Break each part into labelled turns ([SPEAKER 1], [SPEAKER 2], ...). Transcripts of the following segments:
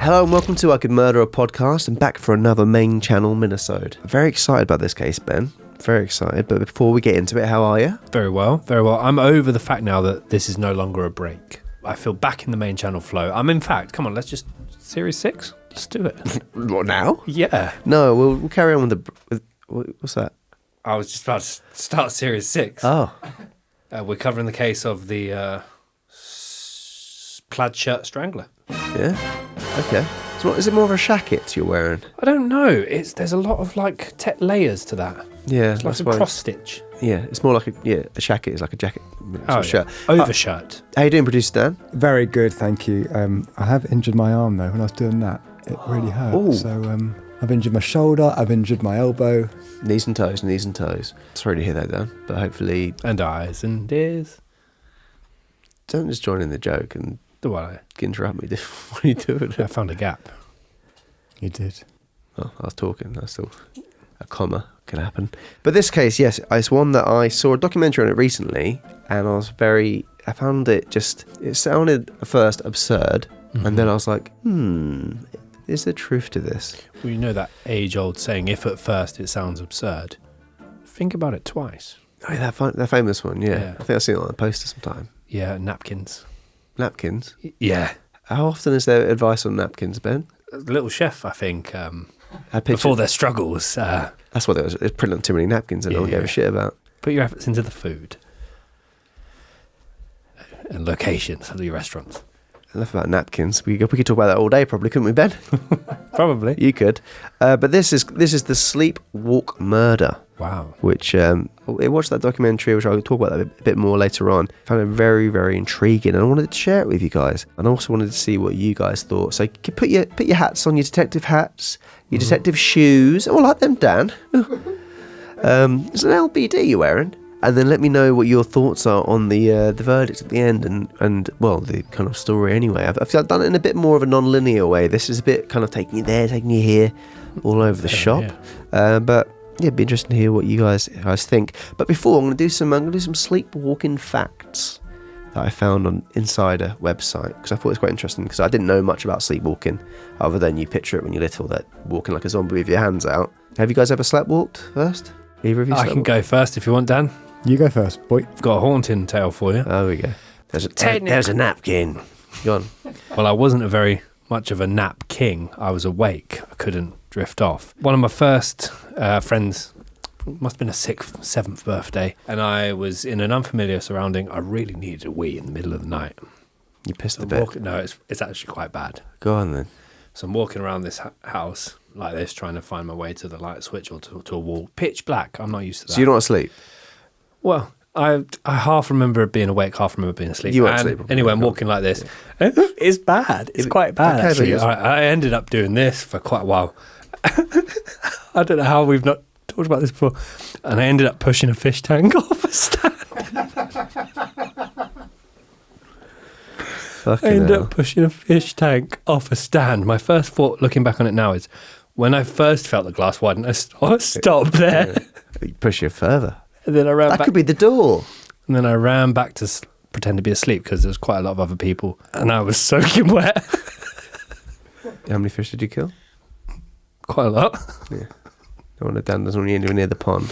[SPEAKER 1] Hello and welcome to I Could Murder a Podcast. I'm back for another Main Channel Minisode. I'm very excited about this case, Ben. Very excited. But before we get into it, how are you?
[SPEAKER 2] Very well, very well. I'm over the fact now that this is no longer a break. I feel back in the Main Channel flow. In fact, come on, let's just... Series 6? Let's do it.
[SPEAKER 1] What, now?
[SPEAKER 2] Yeah.
[SPEAKER 1] No, we'll carry on with what's that?
[SPEAKER 2] I was just about to start Series 6.
[SPEAKER 1] Oh.
[SPEAKER 2] We're covering the case of the plaid shirt strangler.
[SPEAKER 1] Yeah? Okay. So what, is it more of a shacket you're wearing?
[SPEAKER 2] I don't know. There's a lot of layers to that.
[SPEAKER 1] Yeah.
[SPEAKER 2] It's like a cross stitch.
[SPEAKER 1] Yeah, it's more like a shacket is like a jacket. Shirt.
[SPEAKER 2] Overshirt.
[SPEAKER 1] How you doing, producer Dan?
[SPEAKER 3] Very good, thank you. I have injured my arm though when I was doing that. It really hurt.
[SPEAKER 1] Ooh.
[SPEAKER 3] So I've injured my shoulder, I've injured my elbow.
[SPEAKER 1] Knees and toes. Sorry to hear that, Dan, but hopefully...
[SPEAKER 2] And eyes and ears.
[SPEAKER 1] Don't just join in the joke and interrupt me. What are you doing?
[SPEAKER 2] I found a gap.
[SPEAKER 3] You did.
[SPEAKER 1] Oh, I was talking. That's still a comma can happen. But this case, yes, it's one that I saw a documentary on it recently, and I found it sounded at first absurd, and then I was like, is there truth to this?
[SPEAKER 2] Well, you know that age-old saying, if at first it sounds absurd, think about it twice.
[SPEAKER 1] Oh, that famous one, yeah. I think I've seen it on a poster sometime.
[SPEAKER 2] Yeah, napkins.
[SPEAKER 1] Napkins?
[SPEAKER 2] Yeah.
[SPEAKER 1] How often is there advice on napkins, Ben?
[SPEAKER 2] Little Chef, I think, before their struggles.
[SPEAKER 1] That's what it was. It was printing on too many napkins and no one gave a shit about.
[SPEAKER 2] Put your efforts into the food and locations of your restaurants.
[SPEAKER 1] Enough about napkins. We could talk about that all day, probably, couldn't we, Ben?
[SPEAKER 2] Probably.
[SPEAKER 1] You could. But this is the Sleepwalk murder.
[SPEAKER 2] Wow.
[SPEAKER 1] Which I watched that documentary, which I'll talk about that a bit more later on. Found it very, very intriguing, and I wanted to share it with you guys. And I also wanted to see what you guys thought. So put your hats on, your detective hats, your detective shoes. Oh, I like them, Dan. It's an LBD you're wearing. And then let me know what your thoughts are on the verdict at the end and well, the kind of story anyway. I've done it in a bit more of a non-linear way. This is a bit kind of taking you there, taking you here, all over the shop. Yeah. But yeah, it'd be interesting to hear what you guys think. But before, I'm going to do some sleepwalking facts that I found on Insider website, because I thought it was quite interesting, because I didn't know much about sleepwalking other than you picture it when you're little, that walking like a zombie with your hands out. Have you guys ever sleepwalked first? Either of you?
[SPEAKER 2] I can go first if you want, Dan.
[SPEAKER 3] You go first, boy.
[SPEAKER 2] I've got a haunting tale for you.
[SPEAKER 1] Oh, there we go. There's a napkin. Go on.
[SPEAKER 2] Well, I wasn't very much of a nap king. I was awake. I couldn't drift off. One of my first friends, must have been a 6th, 7th birthday, and I was in an unfamiliar surrounding. I really needed a wee in the middle of the night.
[SPEAKER 1] You pissed the bed?
[SPEAKER 2] No, it's actually quite bad.
[SPEAKER 1] Go on then.
[SPEAKER 2] So I'm walking around this house like this, trying to find my way to the light switch or to a wall. Pitch black. I'm not used to that.
[SPEAKER 1] So you're not asleep?
[SPEAKER 2] Well, I half remember being awake, half remember being asleep.
[SPEAKER 1] You weren't asleep.
[SPEAKER 2] Anyway, I'm walking like this. Yeah. It's bad. It's quite bad, actually. I ended up doing this for quite a while. I don't know how we've not talked about this before. And I ended up pushing a fish tank off a stand. My first thought, looking back on it now, is when I first felt the glass, why didn't I stop there?
[SPEAKER 1] You push it further.
[SPEAKER 2] And then I ran back.
[SPEAKER 1] That could be the door.
[SPEAKER 2] And then I ran back to pretend to be asleep because there was quite a lot of other people. And I was soaking wet.
[SPEAKER 1] How many fish did you kill?
[SPEAKER 2] Quite a lot.
[SPEAKER 1] Yeah. Don't want to, Dan doesn't want you anywhere near the pond.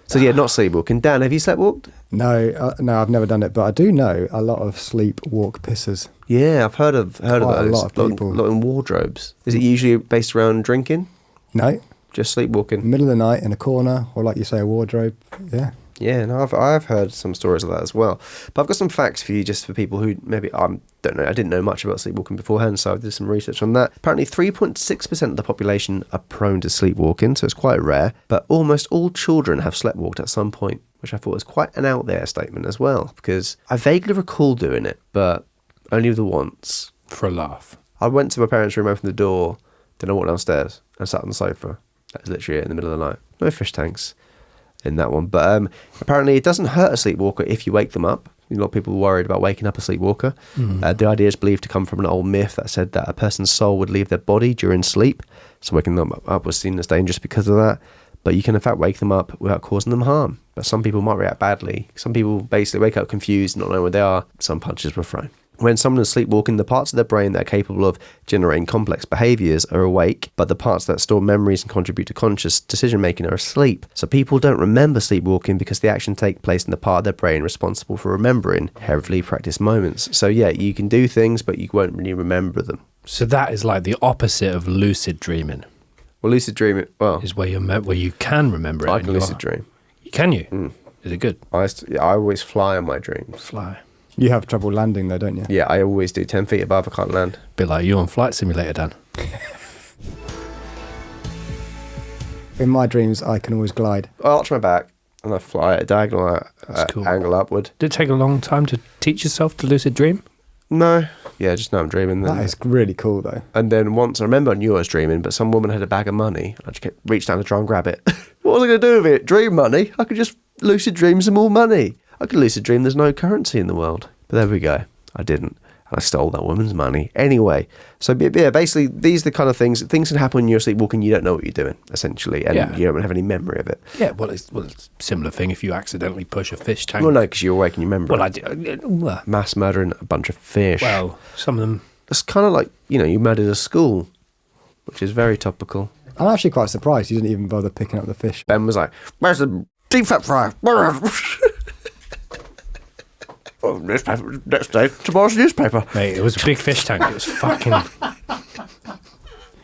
[SPEAKER 1] So yeah, not sleepwalking. Dan, have you sleepwalked?
[SPEAKER 3] No, I've never done it, but I do know a lot of sleepwalk pissers.
[SPEAKER 1] Yeah, I've heard of those.
[SPEAKER 3] A lot of people.
[SPEAKER 1] A lot in wardrobes. Is it usually based around drinking?
[SPEAKER 3] No.
[SPEAKER 1] Just sleepwalking?
[SPEAKER 3] Middle of the night in a corner, or like you say, a wardrobe. Yeah.
[SPEAKER 1] Yeah, no, I've heard some stories of that as well. But I've got some facts for you, just for people who maybe don't know. I didn't know much about sleepwalking beforehand, so I did some research on that. Apparently, 3.6% of the population are prone to sleepwalking, so it's quite rare. But almost all children have sleepwalked at some point, which I thought was quite an out there statement as well, because I vaguely recall doing it, but only the once.
[SPEAKER 2] For a laugh.
[SPEAKER 1] I went to my parents' room, opened the door, then I walked downstairs and sat on the sofa. That was literally it in the middle of the night. No fish tanks in that one. But apparently it doesn't hurt a sleepwalker if you wake them up. A lot of people are worried about waking up a sleepwalker. The idea is believed to come from an old myth that said that a person's soul would leave their body during sleep. So waking them up was seen as dangerous because of that. But you can in fact wake them up without causing them harm. But some people might react badly. Some people basically wake up confused, not knowing where they are. Some punches were thrown. When someone is sleepwalking, the parts of their brain that are capable of generating complex behaviors are awake, but the parts that store memories and contribute to conscious decision-making are asleep. So people don't remember sleepwalking because the action takes place in the part of their brain responsible for remembering heavily practiced moments. So yeah, you can do things, but you won't really remember them.
[SPEAKER 2] So that is like the opposite of lucid dreaming.
[SPEAKER 1] Well, lucid dreaming,
[SPEAKER 2] is where you can remember it.
[SPEAKER 1] I can lucid dream.
[SPEAKER 2] Can you? Is it good?
[SPEAKER 1] I always fly in my dreams.
[SPEAKER 2] Fly.
[SPEAKER 3] You have trouble landing though, don't you?
[SPEAKER 1] Yeah, I always do. 10 feet above, I can't land.
[SPEAKER 2] Bit like you on Flight Simulator, Dan.
[SPEAKER 3] In my dreams, I can always glide.
[SPEAKER 1] I arch my back and I fly at a diagonal
[SPEAKER 2] Cool.
[SPEAKER 1] angle upward.
[SPEAKER 2] Did it take a long time to teach yourself to lucid dream?
[SPEAKER 1] No. Yeah, just know I'm dreaming. Then.
[SPEAKER 3] That is really cool though.
[SPEAKER 1] And then once, I remember I knew I was dreaming, but some woman had a bag of money. I just reached down to try and grab it. What was I going to do with it? Dream money? I could just lucid dream some more money. I could lucid dream there's no currency in the world. But there we go. I didn't. And I stole that woman's money. Anyway, so yeah, basically, these are the kind of things can happen when you're sleepwalking, you don't know what you're doing, essentially, and you don't have any memory of it.
[SPEAKER 2] Yeah, well, it's a similar thing if you accidentally push a fish tank.
[SPEAKER 1] Well, no, because you're awake and you remember
[SPEAKER 2] Well,
[SPEAKER 1] it. Mass murdering a bunch of fish.
[SPEAKER 2] Well, some of them...
[SPEAKER 1] It's kind of like, you murdered a school, which is very topical.
[SPEAKER 3] I'm actually quite surprised you didn't even bother picking up the fish.
[SPEAKER 1] Ben was like, where's the deep fat fry? Oh, newspaper, next day, tomorrow's newspaper.
[SPEAKER 2] Mate, it was a big fish tank. It was fucking...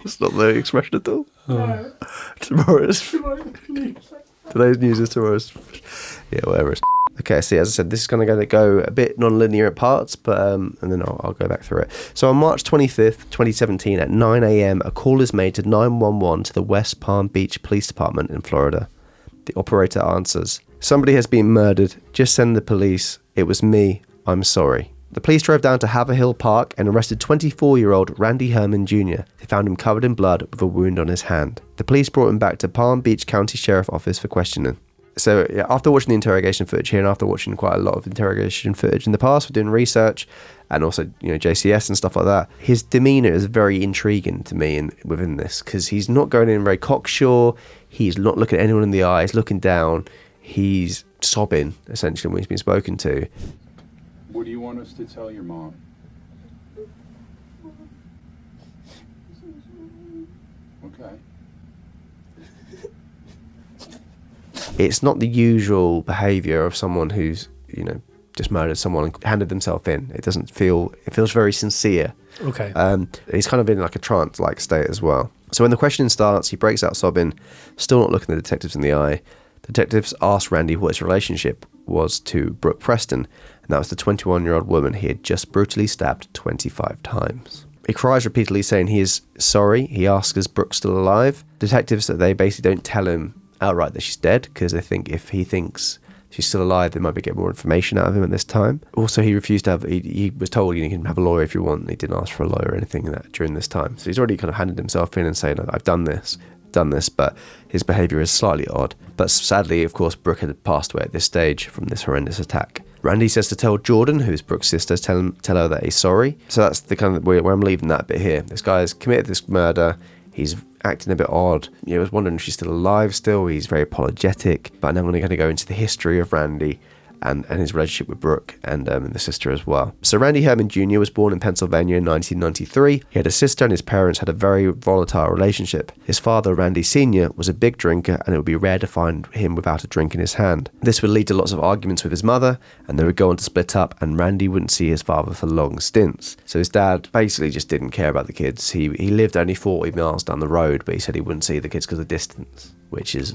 [SPEAKER 1] It's not the expression at all. Oh. Today's news is tomorrow's... Yeah, whatever. Okay, see, as I said, this is going to go a bit non-linear at parts, but and then I'll go back through it. So on March 25th, 2017, at 9 a.m., a call is made to 911 to the West Palm Beach Police Department in Florida. The operator answers, "Somebody has been murdered. Just send the police. It was me. I'm sorry." The police drove down to Haverhill Park and arrested 24-year-old Randy Herman Jr. They found him covered in blood with a wound on his hand. The police brought him back to Palm Beach County Sheriff Office for questioning. So yeah, after watching the interrogation footage here and after watching quite a lot of interrogation footage in the past for doing research and also JCS and stuff like that, his demeanour is very intriguing to me within this, because he's not going in very cocksure, he's not looking at anyone in the eye, he's looking down, he's sobbing essentially when he's been spoken to.
[SPEAKER 4] What do you want us to tell your mom? Okay.
[SPEAKER 1] It's not the usual behaviour of someone who's, just murdered someone and handed themselves in. It feels very sincere.
[SPEAKER 2] Okay.
[SPEAKER 1] He's kind of in like a trance-like state as well. So when the questioning starts, he breaks out sobbing, still not looking the detectives in the eye. The detectives asked Randy what his relationship was to Brooke Preston, and that was the 21-year-old woman he had just brutally stabbed 25 times. He cries repeatedly saying he is sorry. He asks, is Brooke still alive? Detectives, they basically don't tell him outright that she's dead, because they think if he thinks she's still alive, they might be getting more information out of him at this time. Also, he refused to have, he was told you can have a lawyer if you want. He didn't ask for a lawyer or anything during this time. So he's already kind of handed himself in and saying, I've done this, but his behaviour is slightly odd. But sadly, of course, Brooke had passed away at this stage from this horrendous attack. Randy says to tell Jordan, who's Brooke's sister, tell her that he's sorry. So that's the kind of where I'm leaving that bit here. This guy has committed this murder. He's acting a bit odd. I was wondering if she's still alive still. He's very apologetic. But now I'm going to go into the history of Randy and his relationship with Brooke and the sister as well. So Randy Herman Jr. was born in Pennsylvania in 1993. He had a sister and his parents had a very volatile relationship. His father, Randy Sr., was a big drinker, and it would be rare to find him without a drink in his hand. This would lead to lots of arguments with his mother, and they would go on to split up, and Randy wouldn't see his father for long stints. So his dad basically just didn't care about the kids. He lived only 40 miles down the road, but he said he wouldn't see the kids because of distance, which is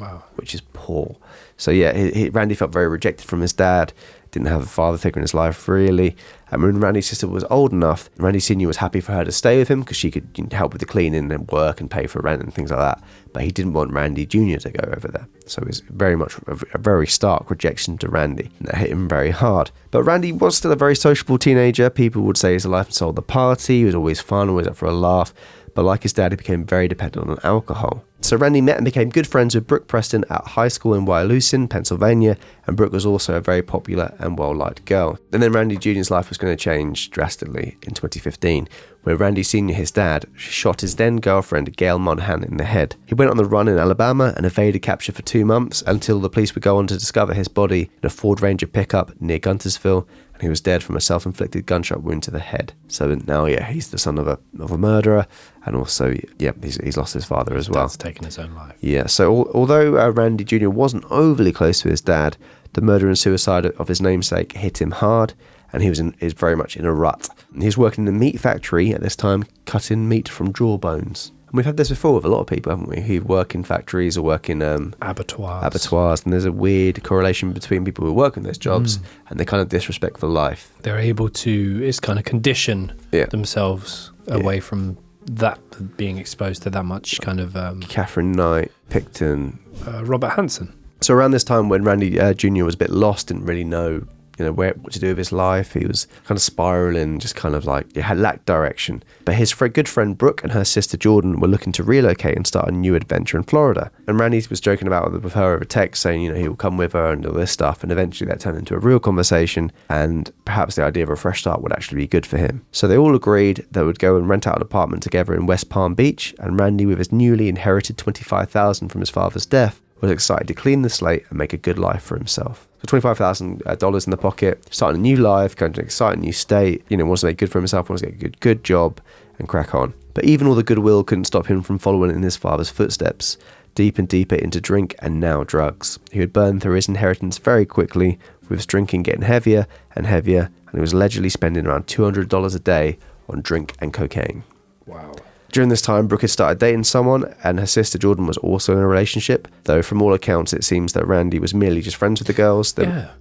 [SPEAKER 1] poor. So yeah, Randy felt very rejected from his dad, didn't have a father figure in his life really. And when Randy's sister was old enough, Randy Sr. was happy for her to stay with him because she could help with the cleaning and work and pay for rent and things like that. But he didn't want Randy Jr. to go over there. So it was very much a very stark rejection to Randy, and that hit him very hard. But Randy was still a very sociable teenager. People would say he's the life and soul of the party. He was always fun, always up for a laugh. But like his dad, he became very dependent on alcohol. So Randy met and became good friends with Brooke Preston at high school in Wyalusing, Pennsylvania, and Brooke was also a very popular and well-liked girl. And then Randy Jr.'s life was going to change drastically in 2015 where Randy Sr., his dad, shot his then-girlfriend Gail Monahan in the head. He went on the run in Alabama and evaded capture for 2 months until the police would go on to discover his body in a Ford Ranger pickup near Guntersville, and he was dead from a self-inflicted gunshot wound to the head. So now, he's the son of a murderer, and also, he's lost his father as well.
[SPEAKER 2] Dad's taken his own life.
[SPEAKER 1] Yeah, so although Randy Jr. wasn't overly close to his dad, the murder and suicide of his namesake hit him hard, and he was very much in a rut. He was working in a meat factory at this time, cutting meat from jawbones. And we've had this before with a lot of people, haven't we, who work in factories or work in abattoirs, and there's a weird correlation between people who work in those jobs and they kind of disrespectful life.
[SPEAKER 2] They're able to kind of condition themselves away from that, being exposed to that much kind of...
[SPEAKER 1] Catherine Knight, Picton...
[SPEAKER 2] Robert Hansen.
[SPEAKER 1] So around this time when Randy Jr. was a bit lost, didn't really know what to do with his life, he was kind of spiraling, just kind of like, had lacked direction. But his good friend Brooke and her sister Jordan were looking to relocate and start a new adventure in Florida. And Randy was joking about with her over text, saying, he will come with her and all this stuff. And eventually that turned into a real conversation, and perhaps the idea of a fresh start would actually be good for him. So they all agreed they would go and rent out an apartment together in West Palm Beach, and Randy, with his newly inherited $25,000 from his father's death, was excited to clean the slate and make a good life for himself. So $25,000 in the pocket, starting a new life, going to an exciting new state, wants to make good for himself, wants to get a good job and crack on. But even all the goodwill couldn't stop him from following in his father's footsteps, deep and deeper into drink and now drugs. He would burn through his inheritance very quickly, with his drinking getting heavier and heavier, and he was allegedly spending around $200 a day on drink and cocaine.
[SPEAKER 2] Wow.
[SPEAKER 1] During this time, Brooke had started dating someone, and her sister Jordan was also in a relationship, though from all accounts it seems that Randy was merely just friends with the girls.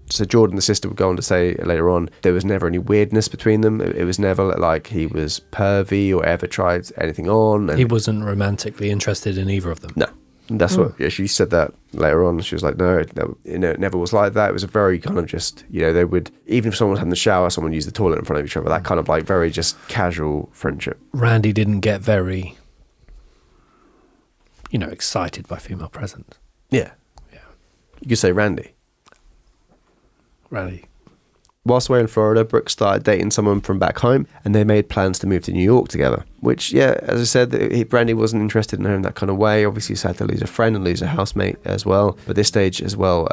[SPEAKER 1] So Jordan, the sister, would go on to say later on, there was never any weirdness between them. It was never like he was pervy or ever tried anything on. And
[SPEAKER 2] he wasn't romantically interested in either of them?
[SPEAKER 1] No. That's what she said that later on. She was like, no, it never was like that. It was a very kind of just, they would, even if someone was having the shower, someone used the toilet in front of each other, that kind of like very just casual friendship.
[SPEAKER 2] Randy didn't get very, excited by female presence.
[SPEAKER 1] Yeah. You could say Randy. Whilst away in Florida, Brooke started dating someone from back home, and they made plans to move to New York together. Which, as I said, Randy wasn't interested in her in that kind of way. Obviously, he had to lose a friend and lose a housemate as well. But at this stage as well,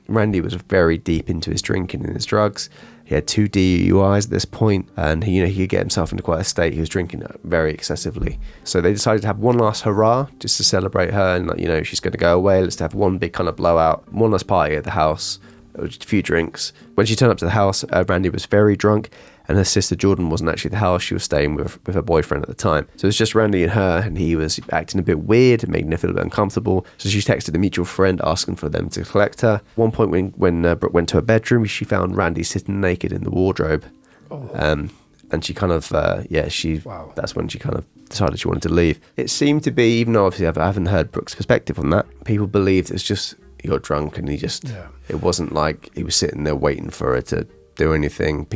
[SPEAKER 1] Randy was very deep into his drinking and his drugs. He had 2 DUIs at this point, and he could get himself into quite a state. He was drinking very excessively. So they decided to have one last hurrah just to celebrate her, and she's going to go away. Let's have one big kind of blowout, one last party at the house. Just a few drinks. When she turned up to the house, Randy was very drunk, and her sister Jordan wasn't actually at the house. She was staying with her boyfriend at the time. So it was just Randy and her, and he was acting a bit weird, making her feel a bit uncomfortable. So she texted a mutual friend asking for them to collect her. At one point when Brooke went to her bedroom, she found Randy sitting naked in the wardrobe. And she kind of, that's when she kind of decided she wanted to leave. It seemed to be, even though obviously I haven't heard Brooke's perspective on that, people believed it's just, he got drunk and it wasn't like he was sitting there waiting for her to do anything.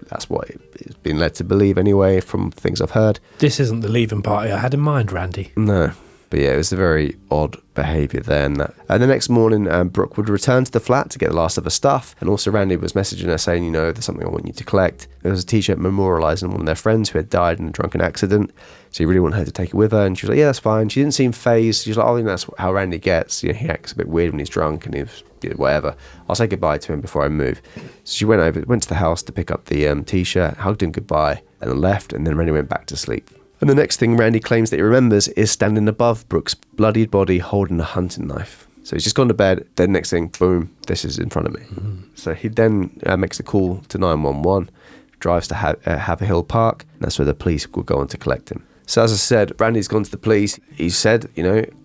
[SPEAKER 1] That's what it's been led to believe anyway, from things I've heard.
[SPEAKER 2] This isn't the leaving party I had in mind, Randy.
[SPEAKER 1] No. But it was a very odd behaviour there. And the next morning, Brooke would return to the flat to get the last of her stuff. And also Randy was messaging her saying, there's something I want you to collect. There was a t-shirt memorialising one of their friends who had died in a drunken accident. So he really wanted her to take it with her. And she was like, yeah, that's fine. She didn't seem fazed. She was like, I think that's how Randy gets. He acts a bit weird when he's drunk and he was whatever. I'll say goodbye to him before I move. So she went to the house to pick up the t-shirt, hugged him goodbye, and then left. And then Randy went back to sleep. And the next thing Randy claims that he remembers is standing above Brooke's bloodied body holding a hunting knife. So he's just gone to bed. Then next thing, boom, this is in front of me. Mm-hmm. So he then makes a call to 911, drives to Haverhill Park, and that's where the police will go on to collect him. So as I said, Randy's gone to the police. He said,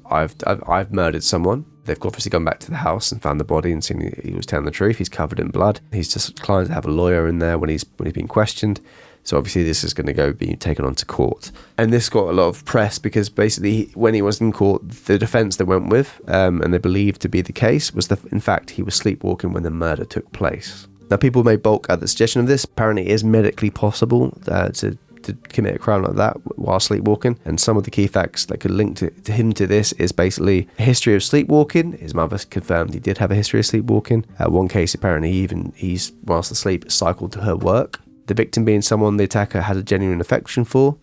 [SPEAKER 1] I've murdered someone. They've obviously gone back to the house and found the body and seen he was telling the truth. He's covered in blood. He's just declined to have a lawyer in there when he's been questioned. So obviously this is going to be taken on to court. And this got a lot of press because basically when he was in court, the defence they went with, and they believed to be the case, was that in fact he was sleepwalking when the murder took place. Now people may balk at the suggestion of this. Apparently it is medically possible to commit a crime like that while sleepwalking, and some of the key facts that could link to him to this is basically a history of sleepwalking. His mother confirmed he did have a history of sleepwalking. One case apparently he's whilst asleep cycled to her work. The victim being someone the attacker had a genuine affection for,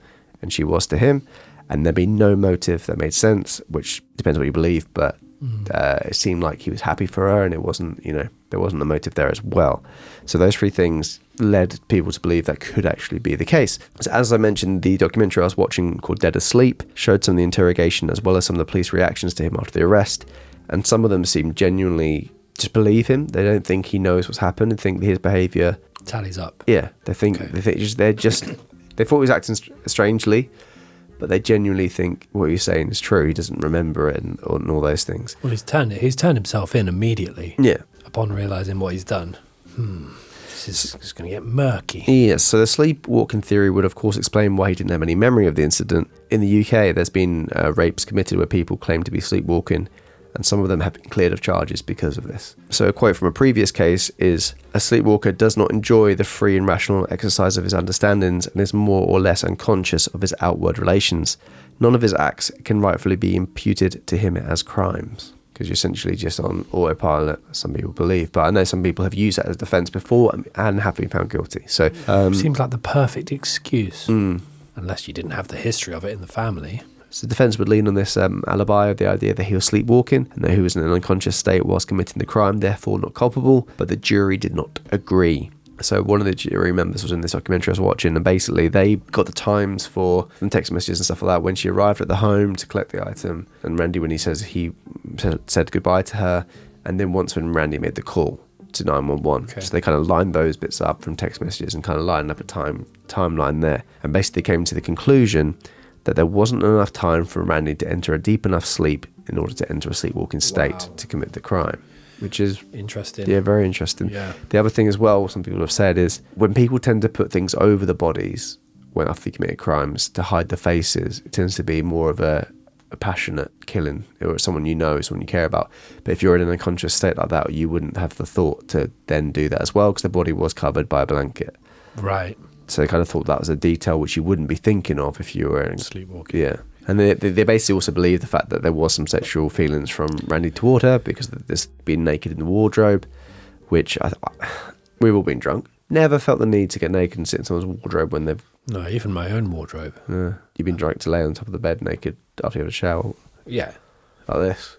[SPEAKER 1] and she was to him, and there'd be no motive that made sense, which depends what you believe, but it seemed like he was happy for her, and it wasn't, there wasn't a motive there as well. So those three things led people to believe that could actually be the case. So as I mentioned, the documentary I was watching called Dead Asleep showed some of the interrogation as well as some of the police reactions to him after the arrest, and some of them seemed genuinely just believe him. They don't think he knows what's happened and think his behaviour
[SPEAKER 2] tallies up.
[SPEAKER 1] Yeah, they think they thought he was acting strangely, but they genuinely think what he's saying is true. He doesn't remember it and all those things.
[SPEAKER 2] Well, he's turned himself in immediately.
[SPEAKER 1] Yeah.
[SPEAKER 2] Upon realising what he's done. This is going to get murky.
[SPEAKER 1] Yes, so the sleepwalking theory would of course explain why he didn't have any memory of the incident. In the UK, there's been rapes committed where people claim to be sleepwalking, and some of them have been cleared of charges because of this. So a quote from a previous case is, "A sleepwalker does not enjoy the free and rational exercise of his understandings and is more or less unconscious of his outward relations. None of his acts can rightfully be imputed to him as crimes." Because you're essentially just on autopilot, some people believe. But I know some people have used that as defence before and have been found guilty. So
[SPEAKER 2] seems like the perfect excuse, unless you didn't have the history of it in the family.
[SPEAKER 1] So the defence would lean on this alibi of the idea that he was sleepwalking and that he was in an unconscious state whilst committing the crime, therefore not culpable, but the jury did not agree. So one of the jury members was in this documentary I was watching, and basically they got the times for some text messages and stuff like that when she arrived at the home to collect the item, and Randy, when he says he said goodbye to her, and then once when Randy made the call to 911. Okay. So they kind of lined those bits up from text messages and kind of lined up a timeline there, and basically came to the conclusion that there wasn't enough time for Randy to enter a deep enough sleep in order to enter a sleepwalking state to commit the crime. Which is
[SPEAKER 2] interesting.
[SPEAKER 1] Yeah, very interesting.
[SPEAKER 2] Yeah.
[SPEAKER 1] The other thing as well, some people have said, is when people tend to put things over the bodies when after they commit crimes to hide the faces, it tends to be more of a passionate killing, or someone you know, someone you care about. But if you're in an unconscious state like that, you wouldn't have the thought to then do that as well, because the body was covered by a blanket.
[SPEAKER 2] Right.
[SPEAKER 1] So they kind of thought that was a detail which you wouldn't be thinking of if you were in
[SPEAKER 2] sleepwalking.
[SPEAKER 1] Yeah. And they basically also believe the fact that there was some sexual feelings from Randy toward her because of this being naked in the wardrobe, which we've all been drunk. Never felt the need to get naked and sit in someone's wardrobe when they've...
[SPEAKER 2] No, even my own wardrobe.
[SPEAKER 1] You've been drunk to lay on top of the bed naked after you had a shower.
[SPEAKER 2] Yeah.
[SPEAKER 1] Like this.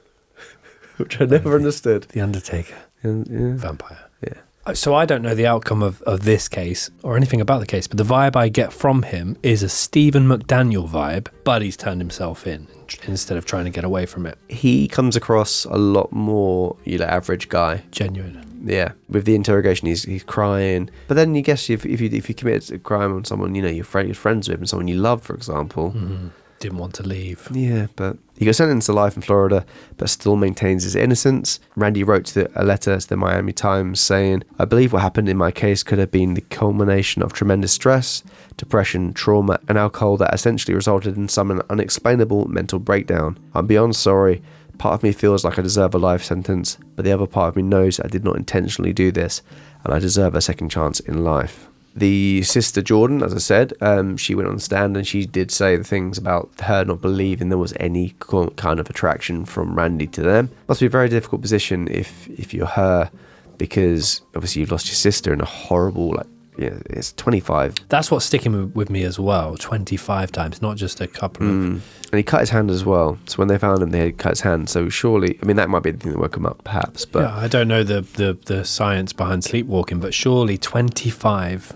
[SPEAKER 1] Which I never understood.
[SPEAKER 2] The Undertaker.
[SPEAKER 1] Yeah.
[SPEAKER 2] Vampire.
[SPEAKER 1] Yeah.
[SPEAKER 2] So I don't know the outcome of this case or anything about the case, but the vibe I get from him is a Stephen McDaniel vibe, but he's turned himself in instead of trying to get away from it.
[SPEAKER 1] He comes across a lot more, average guy.
[SPEAKER 2] Genuine.
[SPEAKER 1] Yeah. With the interrogation, he's crying. But then you guess if you commit a crime on someone, you're friends with and someone you love, for example.
[SPEAKER 2] Mm-hmm. Didn't want to leave.
[SPEAKER 1] Yeah, but he got sentenced to life in Florida, but still maintains his innocence. Randy wrote a letter to the Miami Times saying, "I believe what happened in my case could have been the culmination of tremendous stress, depression, trauma, and alcohol that essentially resulted in some unexplainable mental breakdown. I'm beyond sorry. Part of me feels like I deserve a life sentence, but the other part of me knows I did not intentionally do this, and I deserve a second chance in life." The sister Jordan, as I said, she went on the stand and she did say the things about her not believing there was any kind of attraction from Randy to them. Must be a very difficult position if you're her, because obviously you've lost your sister in a horrible, it's 25.
[SPEAKER 2] That's what's sticking with me as well, 25 times, not just a couple of...
[SPEAKER 1] And he cut his hand as well. So when they found him, they had cut his hand. So surely, that might be the thing that woke him up, perhaps. But
[SPEAKER 2] yeah, I don't know the science behind sleepwalking, but surely 25...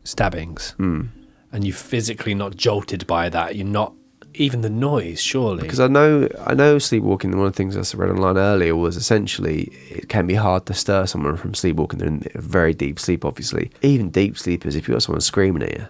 [SPEAKER 2] stabbings, and you're physically not jolted by that. You're not even the noise, surely.
[SPEAKER 1] Because I know sleepwalking. One of the things I read online earlier was essentially it can be hard to stir someone from sleepwalking. They're in a very deep sleep, obviously. Even deep sleepers, if you got someone screaming at you,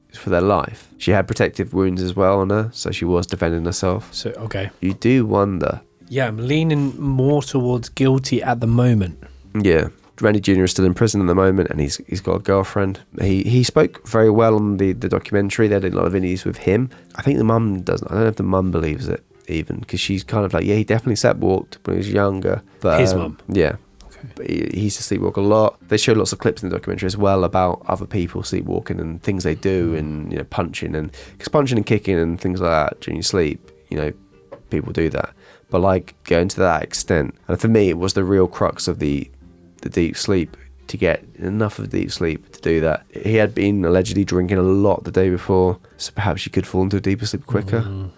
[SPEAKER 1] it's for their life. She had protective wounds as well on her, so she was defending herself.
[SPEAKER 2] So okay,
[SPEAKER 1] you do wonder.
[SPEAKER 2] Yeah, I'm leaning more towards guilty at the moment.
[SPEAKER 1] Yeah. Randy Jr. is still in prison at the moment, and he's got a girlfriend. He spoke very well on the documentary. They did a lot of interviews with him. I think the mum doesn't. I don't know if the mum believes it even, because she's kind of like, yeah, he definitely sleepwalked when he was younger. But
[SPEAKER 2] his mum?
[SPEAKER 1] Yeah. Okay. But he used to sleepwalk a lot. They showed lots of clips in the documentary as well about other people sleepwalking and things they do, and punching and kicking and things like that during your sleep. People do that. But going to that extent, and for me, it was the real crux of the deep sleep to get enough of deep sleep to do that. He had been allegedly drinking a lot the day before, so perhaps you could fall into a deeper sleep quicker.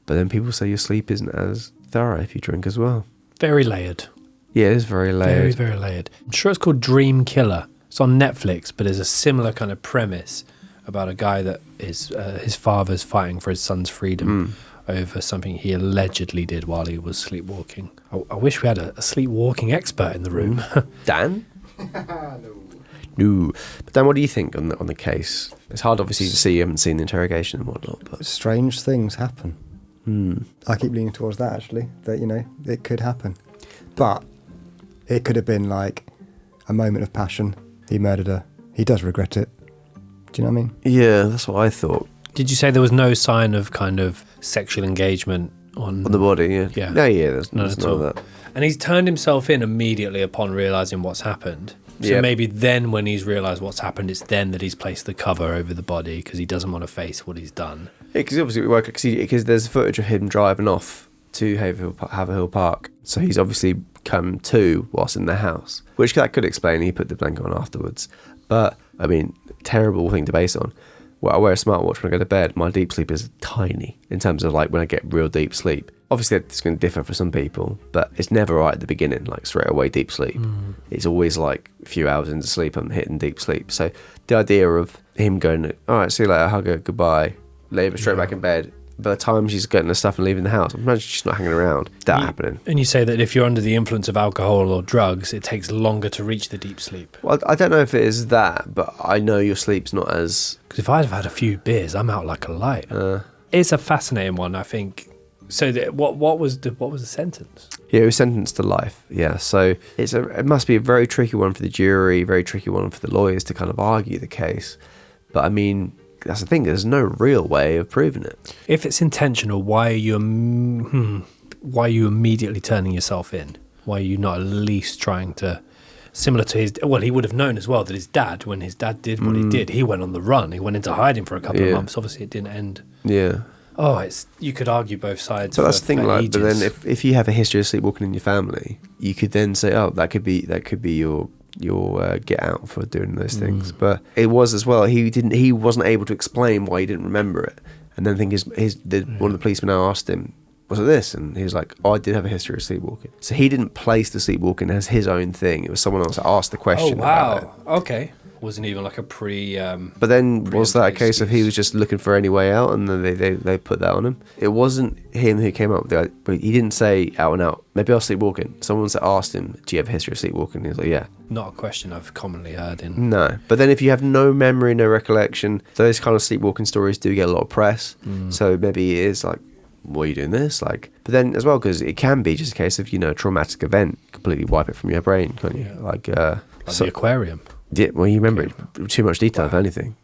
[SPEAKER 1] But then people say your sleep isn't as thorough if you drink as well.
[SPEAKER 2] Very layered.
[SPEAKER 1] Yeah, it is very
[SPEAKER 2] Very,
[SPEAKER 1] layered.
[SPEAKER 2] very layered. I'm sure it's called Dream Killer. It's on Netflix, but there's a similar kind of premise about a guy that is his father's fighting for his son's freedom over something he allegedly did while he was sleepwalking. I wish we had a sleepwalking expert in the room.
[SPEAKER 1] Dan? No. But Dan, what do you think on the case? It's hard, obviously, to see. You haven't seen the interrogation and whatnot. But
[SPEAKER 3] Strange things happen. I keep leaning towards that, actually, that, you know, it could happen. But it could have been like a moment of passion. He murdered her. He does regret it. Do you know what I mean?
[SPEAKER 1] yeah, that's what I thought.
[SPEAKER 2] Did you say there was no sign of kind of sexual engagement on
[SPEAKER 1] On the body, yeah.
[SPEAKER 2] Yeah.
[SPEAKER 1] No, yeah, there's
[SPEAKER 2] None
[SPEAKER 1] none
[SPEAKER 2] at all.
[SPEAKER 1] of that.
[SPEAKER 2] And he's turned himself in immediately upon realising what's happened. So
[SPEAKER 1] Yep.
[SPEAKER 2] maybe then when he's realised what's happened, it's then that he's placed the cover over the body because he doesn't want to face what he's done.
[SPEAKER 1] Yeah, because obviously we work because there's footage of him driving off to Haverhill Park. So he's obviously come to whilst in the house, which that could explain. He put the blanket on afterwards. But, I mean, terrible thing to base on. Well, I wear a smartwatch when I go to bed. My deep sleep is tiny in terms of like when I get real deep sleep. Obviously, it's going to differ for some people, but it's never right at the beginning, like straight away deep sleep. It's always like a few hours into sleep, I'm hitting deep sleep. So the idea of him going, all right, see you later, hug her, goodbye, leave her straight back in bed. By the time she's getting her stuff and leaving the house, I'm imagine she's not hanging around. That happening.
[SPEAKER 2] And you say that if you're under the influence of alcohol or drugs, it takes longer to reach the deep sleep.
[SPEAKER 1] Well, I don't know if it is that, but I know your sleep's not as...
[SPEAKER 2] Because if I'd have had a few beers, I'm out like a light. It's a fascinating one, I think. So what was the sentence?
[SPEAKER 1] Yeah, he was sentenced to life. Yeah, so it must be a very tricky one for the jury, very tricky one for the lawyers to kind of argue the case. But I mean, that's the thing. There's no real way of proving it.
[SPEAKER 2] If it's intentional, why are you immediately turning yourself in? Why are you not at least trying to, similar to his? Well, he would have known as well that his dad, when his dad did what he did, he went on the run. He went into hiding for a couple of months. Obviously, it didn't end.
[SPEAKER 1] Yeah.
[SPEAKER 2] Oh, you could argue both sides.
[SPEAKER 1] So that's the thing,
[SPEAKER 2] for
[SPEAKER 1] like, but
[SPEAKER 2] ages.
[SPEAKER 1] then if you have a history of sleepwalking in your family, you could then say, oh, that could be your get out for doing those things. But it was as well. He wasn't able to explain why he didn't remember it. And then I think one of the policemen now asked him, was it this? And he was like, oh, I did have a history of sleepwalking. So he didn't place the sleepwalking as his own thing. It was someone else that asked the question.
[SPEAKER 2] Oh wow!
[SPEAKER 1] about it.
[SPEAKER 2] Okay, wasn't even like a pre.
[SPEAKER 1] But then was that a
[SPEAKER 2] preemptive
[SPEAKER 1] case of he
[SPEAKER 2] excuse.
[SPEAKER 1] was just looking for any way out, and then they put that on him? It wasn't him who came up with it. But he didn't say out and out, maybe I was sleepwalking. Someone asked him, do you have a history of sleepwalking? He was like, yeah.
[SPEAKER 2] Not a question I've commonly heard in.
[SPEAKER 1] No. But then if you have no memory, no recollection, those kind of sleepwalking stories do get a lot of press. So maybe it is like, why are you doing this? Like, but then as well, because it can be just a case of, a traumatic event, completely wipe it from your brain, can't you? Like
[SPEAKER 2] the aquarium.
[SPEAKER 1] Yeah, well, you remember it too much detail, if anything.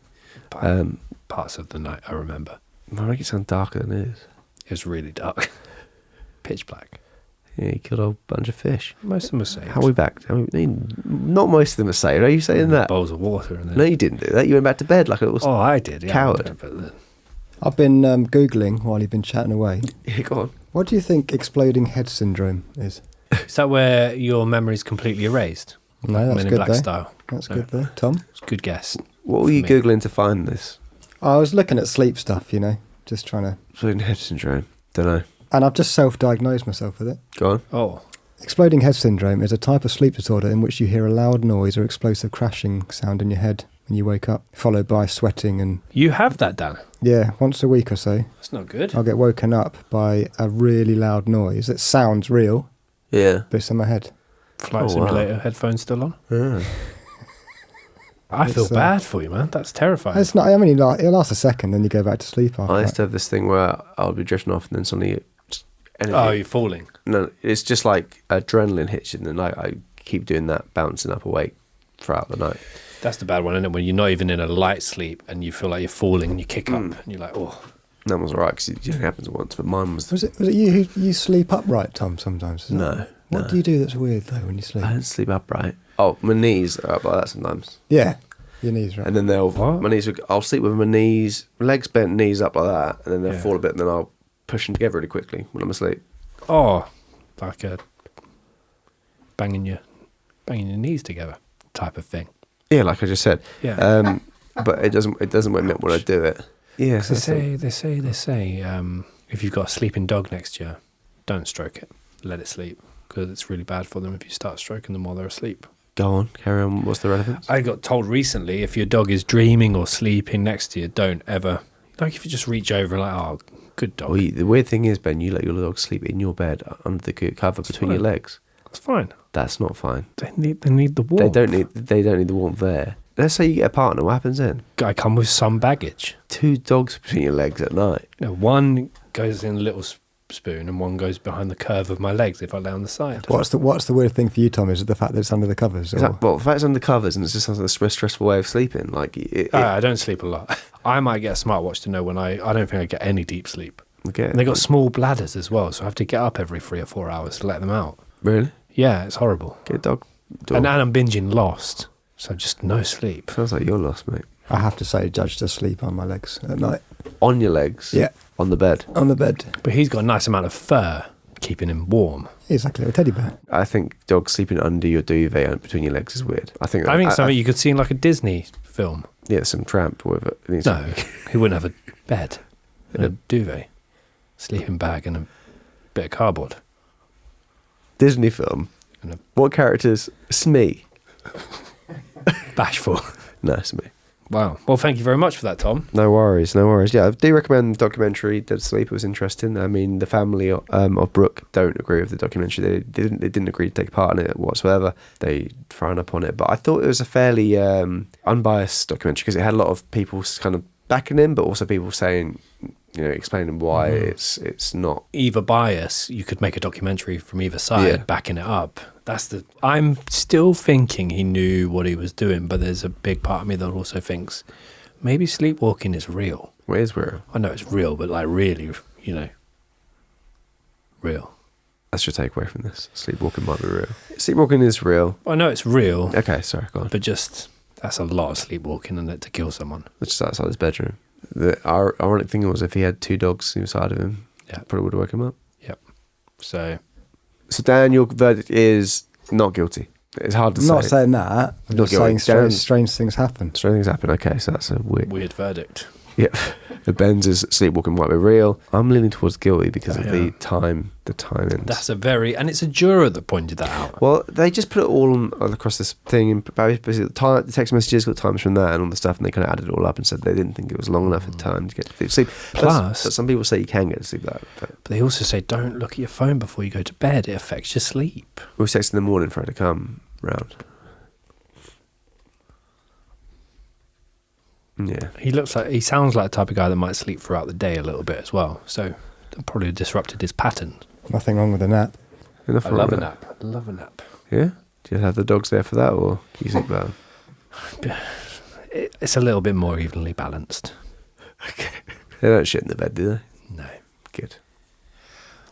[SPEAKER 2] Parts of the night I remember.
[SPEAKER 1] I make it sound darker than it is.
[SPEAKER 2] It was really dark, pitch black.
[SPEAKER 1] Yeah, he killed a whole bunch of fish.
[SPEAKER 2] Most of them were saved.
[SPEAKER 1] How are we back? Not most of them are saved. Are you saying that?
[SPEAKER 2] Bowls of water and then.
[SPEAKER 1] No, you didn't do that. You went back to bed like a little...
[SPEAKER 2] Oh, I did. Yeah,
[SPEAKER 1] Coward.
[SPEAKER 2] But
[SPEAKER 3] I've been Googling while you've been chatting away.
[SPEAKER 1] Yeah, go on.
[SPEAKER 3] What do you think exploding head syndrome is?
[SPEAKER 2] is that where your memory's completely erased?
[SPEAKER 3] No, that's
[SPEAKER 2] Men in
[SPEAKER 3] good
[SPEAKER 2] Black
[SPEAKER 3] though.
[SPEAKER 2] style.
[SPEAKER 3] That's
[SPEAKER 2] No.
[SPEAKER 3] good though. Tom?
[SPEAKER 2] It's a good guess.
[SPEAKER 1] What were
[SPEAKER 2] for
[SPEAKER 1] you
[SPEAKER 2] me.
[SPEAKER 1] Googling to find this?
[SPEAKER 3] I was looking at sleep stuff, just trying to...
[SPEAKER 1] Exploding head syndrome. Don't know.
[SPEAKER 3] And I've just self-diagnosed myself with it.
[SPEAKER 1] Go on.
[SPEAKER 2] Oh,
[SPEAKER 3] Exploding head syndrome is a type of sleep disorder in which you hear a loud noise or explosive crashing sound in your head when you wake up, followed by sweating and...
[SPEAKER 2] you have that, Dan.
[SPEAKER 3] Yeah, once a week or so,
[SPEAKER 2] That's not good.
[SPEAKER 3] I'll get woken up by a really loud noise. It sounds real,
[SPEAKER 1] Yeah.
[SPEAKER 3] but it's in my head.
[SPEAKER 2] Flight
[SPEAKER 1] Oh, wow.
[SPEAKER 2] simulator headphones still on.
[SPEAKER 1] Yeah.
[SPEAKER 2] I feel
[SPEAKER 3] It's,
[SPEAKER 2] bad for you, man. That's terrifying.
[SPEAKER 3] It's not. I mean, it'll last a second, then you go back to sleep after.
[SPEAKER 1] I used
[SPEAKER 3] that.
[SPEAKER 1] to have this thing where I'll be drifting off and then suddenly... energy.
[SPEAKER 2] Oh, you're falling.
[SPEAKER 1] No, it's just like adrenaline hits you in the night. I keep doing that, bouncing up awake throughout the night.
[SPEAKER 2] That's the bad one, isn't it? When you're not even in a light sleep and you feel like you're falling and you kick up and you're like, oh.
[SPEAKER 1] That was alright because it only happens once, but mine was...
[SPEAKER 3] Was it you who you sleep upright, Tom? Sometimes. Is
[SPEAKER 1] No,
[SPEAKER 3] that- What
[SPEAKER 1] no.
[SPEAKER 3] do you do that's weird though when you sleep?
[SPEAKER 1] I don't sleep upright. Oh, my knees are up like that sometimes.
[SPEAKER 3] Yeah, your knees right.
[SPEAKER 1] And then they'll...
[SPEAKER 2] What?
[SPEAKER 1] My knees... I'll sleep with my knees... Legs bent, knees up like that. And then they'll
[SPEAKER 2] Yeah.
[SPEAKER 1] fall a bit and then I'll push them together really quickly when I'm asleep.
[SPEAKER 2] Oh, like a banging your knees together. type of thing.
[SPEAKER 1] Yeah, like I just said.
[SPEAKER 2] Yeah.
[SPEAKER 1] But it doesn't when I do it. Yeah.
[SPEAKER 2] They say, if you've got a sleeping dog next to you, don't stroke it. Let it sleep, because it's really bad for them if you start stroking them while they're asleep.
[SPEAKER 1] Go on, carry on. What's the relevance?
[SPEAKER 2] I got told recently, if your dog is dreaming or sleeping next to you, don't ever, like if you just reach over and like, oh, good dog.
[SPEAKER 1] Well, the weird thing is, Ben, you let your dog sleep in your bed under the cover between your legs.
[SPEAKER 2] That's fine.
[SPEAKER 1] That's not fine.
[SPEAKER 2] They need the warmth.
[SPEAKER 1] They don't need the warmth there. Let's say you get a partner. What happens then?
[SPEAKER 2] I come with some baggage.
[SPEAKER 1] 2 dogs between your legs at night.
[SPEAKER 2] No, one goes in a little spoon and one goes behind the curve of my legs if I lay on the side.
[SPEAKER 3] What's the weird thing for you, Tom? Is it the fact that it's under the covers? Or?
[SPEAKER 1] Well, the fact it's under the covers and it's just a stressful way of sleeping. Like
[SPEAKER 2] I don't sleep a lot. I might get a smartwatch to know when I don't think I get any deep sleep.
[SPEAKER 1] Okay.
[SPEAKER 2] And they got small bladders as well, so I have to get up every 3 or 4 hours to let them out.
[SPEAKER 1] Really?
[SPEAKER 2] Yeah, it's horrible.
[SPEAKER 1] Get a dog.
[SPEAKER 2] And I'm binging Lost, so just no sleep.
[SPEAKER 1] Sounds like you're lost, mate.
[SPEAKER 3] I have to say, Judge does sleep on my legs at night.
[SPEAKER 1] On your legs?
[SPEAKER 3] Yeah.
[SPEAKER 1] On the bed?
[SPEAKER 3] On the bed.
[SPEAKER 2] But he's got a nice amount of fur, keeping him warm.
[SPEAKER 3] He's like a little teddy bear.
[SPEAKER 1] I think dogs sleeping under your duvet between your legs is weird. I think
[SPEAKER 2] something you could see in like a Disney film.
[SPEAKER 1] Yeah, some tramp with it.
[SPEAKER 2] No, he wouldn't have a bed and a duvet, sleeping bag and a bit of cardboard.
[SPEAKER 1] Disney film. What characters? Smee.
[SPEAKER 2] Bashful.
[SPEAKER 1] No, Smee.
[SPEAKER 2] Wow. Well, thank you very much for that, Tom.
[SPEAKER 1] No worries. Yeah, I do recommend the documentary. Dead Sleep. It was interesting. I mean, the family of Brooke don't agree with the documentary. They didn't agree to take part in it whatsoever. They frown upon it. But I thought it was a fairly unbiased documentary because it had a lot of people kind of backing him, but also people saying, explaining why it's not.
[SPEAKER 2] Either bias, you could make a documentary from either side, backing it up. I'm still thinking he knew what he was doing, but there's a big part of me that also thinks maybe sleepwalking is real.
[SPEAKER 1] Well, it is real.
[SPEAKER 2] I know it's real, but like really, real.
[SPEAKER 1] That's your takeaway from this. Sleepwalking might be real. Sleepwalking is real.
[SPEAKER 2] I know it's real.
[SPEAKER 1] Okay, sorry, go on.
[SPEAKER 2] But that's a lot of sleepwalking and to kill someone.
[SPEAKER 1] It's just outside his bedroom. The ironic thing was if he had 2 dogs inside of him, probably would have woken him up.
[SPEAKER 2] Yep. So
[SPEAKER 1] Dan, your verdict is not guilty. It's hard to say.
[SPEAKER 3] I'm not saying that. I'm
[SPEAKER 1] Not
[SPEAKER 3] just saying
[SPEAKER 1] guilty.
[SPEAKER 3] strange things happen.
[SPEAKER 1] Strange things happen. Okay, so that's a
[SPEAKER 2] weird verdict.
[SPEAKER 1] Yep. The Ben's is sleepwalking might be real. I'm leaning towards guilty because of the timing.
[SPEAKER 2] That's and it's a juror that pointed that out.
[SPEAKER 1] Well, they just put it all across this thing, and basically the text messages got times from that and all the stuff, and they kind of added it all up and said they didn't think it was long enough in time to get to sleep.
[SPEAKER 2] Plus,
[SPEAKER 1] but some people say you can get to sleep that.
[SPEAKER 2] But they also say don't look at your phone before you go to bed. It affects your sleep.
[SPEAKER 1] We were texting in the morning for her to come round. Yeah.
[SPEAKER 2] He sounds like the type of guy that might sleep throughout the day a little bit as well. So that probably disrupted his pattern.
[SPEAKER 3] Nothing wrong with a nap.
[SPEAKER 2] I love a nap.
[SPEAKER 1] Yeah? Do you have the dogs there for that, or do you sleep better?
[SPEAKER 2] It's a little bit more evenly balanced.
[SPEAKER 1] Okay. They don't shit in the bed, do they?
[SPEAKER 2] No.
[SPEAKER 1] Good.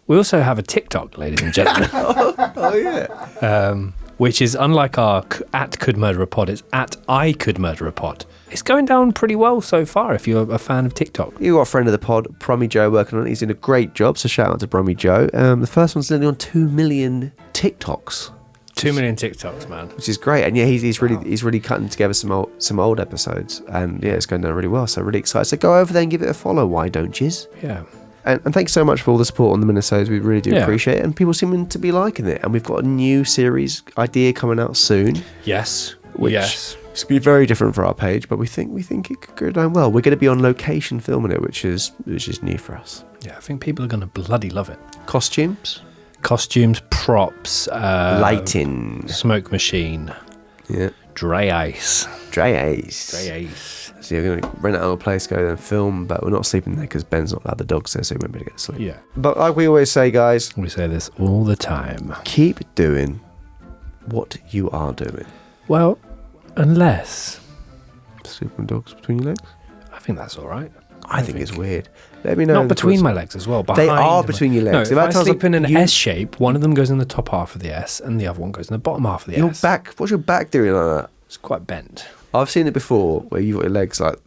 [SPEAKER 2] We also have a TikTok, ladies and gentlemen.
[SPEAKER 1] Oh yeah.
[SPEAKER 2] Which is unlike our at Could Murder a Pod, it's at I Could Murder a Pod. It's going down pretty well so far if you're a fan of TikTok.
[SPEAKER 1] You got a friend of the pod, Brummy Joe, working on it. He's doing a great job, so shout out to Brummy Joe. The first one's nearly on 2 million TikToks.
[SPEAKER 2] 2 million TikToks, man.
[SPEAKER 1] Which is great. And yeah, he's really cutting together some old episodes. And yeah, it's going down really well, so really excited. So go over there and give it a follow, why don't yous?
[SPEAKER 2] Yeah.
[SPEAKER 1] And thanks so much for all the support on the minisodes. We really do appreciate it. And people seem to be liking it. And we've got a new series idea coming out soon.
[SPEAKER 2] Yes.
[SPEAKER 1] Which is going to be very different for our page, but we think it could go down well. We're going to be on location filming it, which is new for us.
[SPEAKER 2] Yeah, I think people are going to bloody love it.
[SPEAKER 1] Costumes,
[SPEAKER 2] props,
[SPEAKER 1] lighting,
[SPEAKER 2] smoke machine, dry ice.
[SPEAKER 1] So you're going to rent out a place, go there and film, but we're not sleeping there because Ben's not allowed the dogs there, so we won't be able to get to sleep.
[SPEAKER 2] Yeah.
[SPEAKER 1] But like we always say, guys,
[SPEAKER 2] we say this all the time.
[SPEAKER 1] Keep doing what you are doing.
[SPEAKER 2] Well, unless
[SPEAKER 1] sleeping dogs between your legs.
[SPEAKER 2] I think that's all right.
[SPEAKER 1] I think it's weird. Let me know.
[SPEAKER 2] Not between my legs as well.
[SPEAKER 1] They are between your legs.
[SPEAKER 2] No, if I sleep in an S shape, one of them goes in the top half of the S, and the other one goes in the bottom half of the
[SPEAKER 1] your
[SPEAKER 2] S.
[SPEAKER 1] Back. What's your back doing like that?
[SPEAKER 2] It's quite bent.
[SPEAKER 1] I've seen it before where you've got your legs like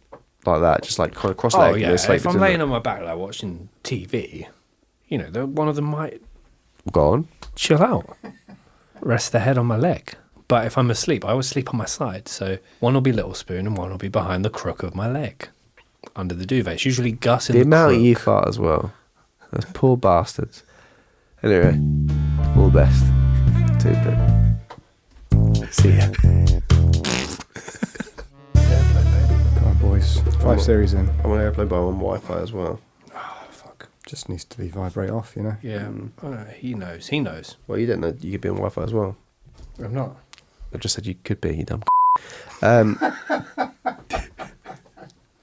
[SPEAKER 1] that, just like kind of cross-legged.
[SPEAKER 2] Oh yeah. If I'm laying on my back like watching TV, one of them might
[SPEAKER 1] go on,
[SPEAKER 2] chill out, rest their head on my leg. But if I'm asleep, I always sleep on my side. So one will be little spoon and one will be behind the crook of my leg, under the duvet. It's usually Gus in
[SPEAKER 1] The
[SPEAKER 2] the
[SPEAKER 1] amount
[SPEAKER 2] crook.
[SPEAKER 1] you fart as well. Those poor bastards. Anyway, all the best. 2-bit. See ya.
[SPEAKER 3] Come on, boys. 5 series in.
[SPEAKER 1] I'm on airplane, but I'm on Wi-Fi as well.
[SPEAKER 2] Oh, fuck.
[SPEAKER 3] Just needs to be vibrate off, you know.
[SPEAKER 2] Yeah, he knows. He knows.
[SPEAKER 1] Well, you didn't know you could be on Wi-Fi as well.
[SPEAKER 2] I'm not.
[SPEAKER 1] I just said you could be, you dumb.